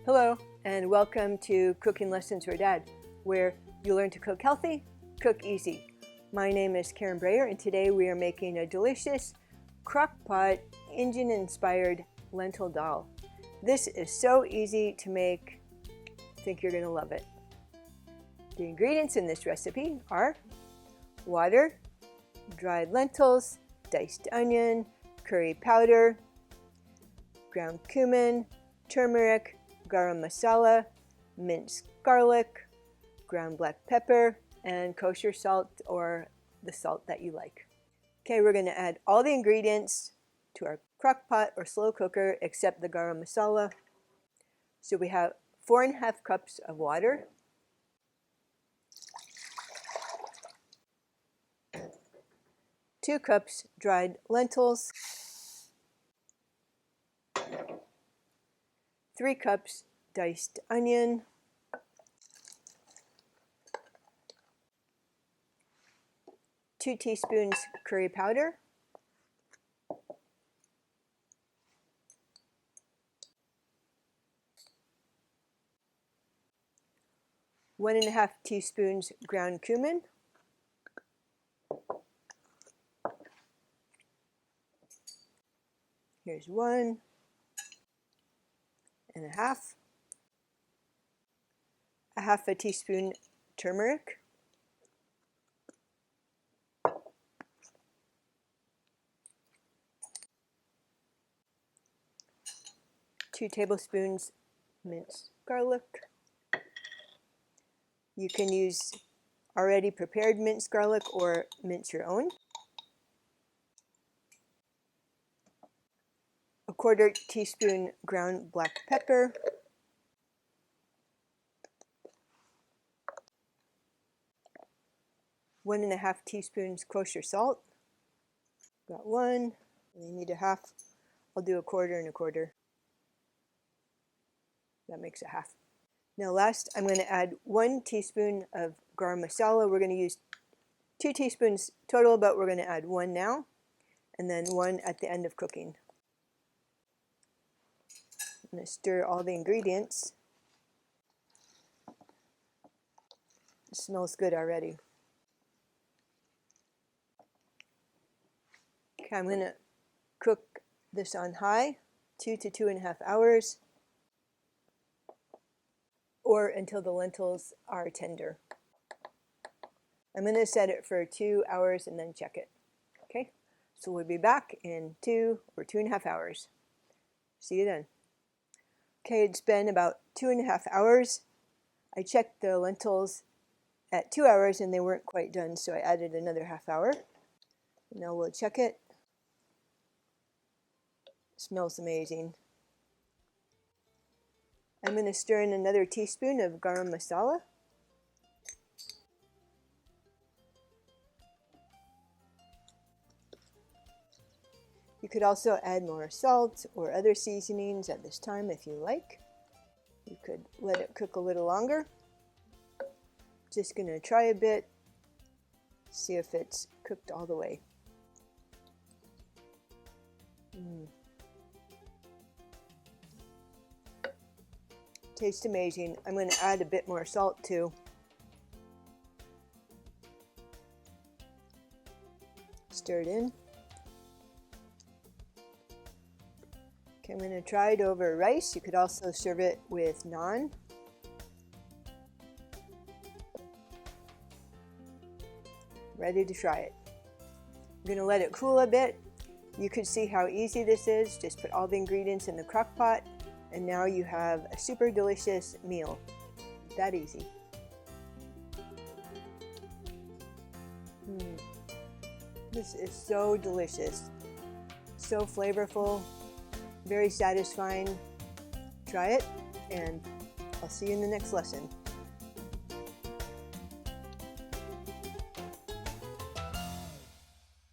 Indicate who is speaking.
Speaker 1: Hello, and welcome to Cooking Lessons for Dad, where you learn to cook healthy, cook easy. My name is Karen Breyer, and today we are making a delicious crock-pot Indian-inspired lentil dal. This is so easy to make, I think you're going to love it. The ingredients in this recipe are water, dried lentils, diced onion, curry powder, ground cumin, turmeric, garam masala, minced garlic, ground black pepper, and kosher salt or the salt that you like. Okay, we're going to add all the ingredients to our crock pot or slow cooker except the garam masala. So we have 4.5 cups of water, 2 cups dried lentils, 3 cups diced onion, 2 teaspoons curry powder, 1.5 teaspoons ground cumin, here's 1.5, a half a teaspoon turmeric, 2 tablespoons minced garlic. You can use already prepared minced garlic or mince your own. A 1/4 teaspoon ground black pepper, 1.5 teaspoons kosher salt. Got 1, and you need a half. I'll do 1/4 and 1/4. That makes a half. Now last, I'm going to add 1 teaspoon of garam masala. We're going to use 2 teaspoons total, but we're going to add 1 now, and then 1 at the end of cooking. I'm going to stir all the ingredients. It smells good already. Okay, I'm going to cook this on high, 2 to 2.5 hours, or until the lentils are tender. I'm going to set it for 2 hours and then check it. Okay, so we'll be back in 2 or 2.5 hours. See you then. Okay, it's been about 2.5 hours. I checked the lentils at 2 hours and they weren't quite done, so I added another half hour. Now we'll check it. It smells amazing. I'm going to stir in another teaspoon of garam masala. You could also add more salt or other seasonings at this time if you like. You could let it cook a little longer. Just going to try a bit, see if it's cooked all the way. Tastes amazing. I'm going to add a bit more salt too. Stir it in. Okay, I'm going to try it over rice. You could also serve it with naan. Ready to try it. I'm going to let it cool a bit. You could see how easy this is. Just put all the ingredients in the crock pot, and now you have a super delicious meal. That easy. This is so delicious, so flavorful, very satisfying. Try it, and I'll see you in the next lesson.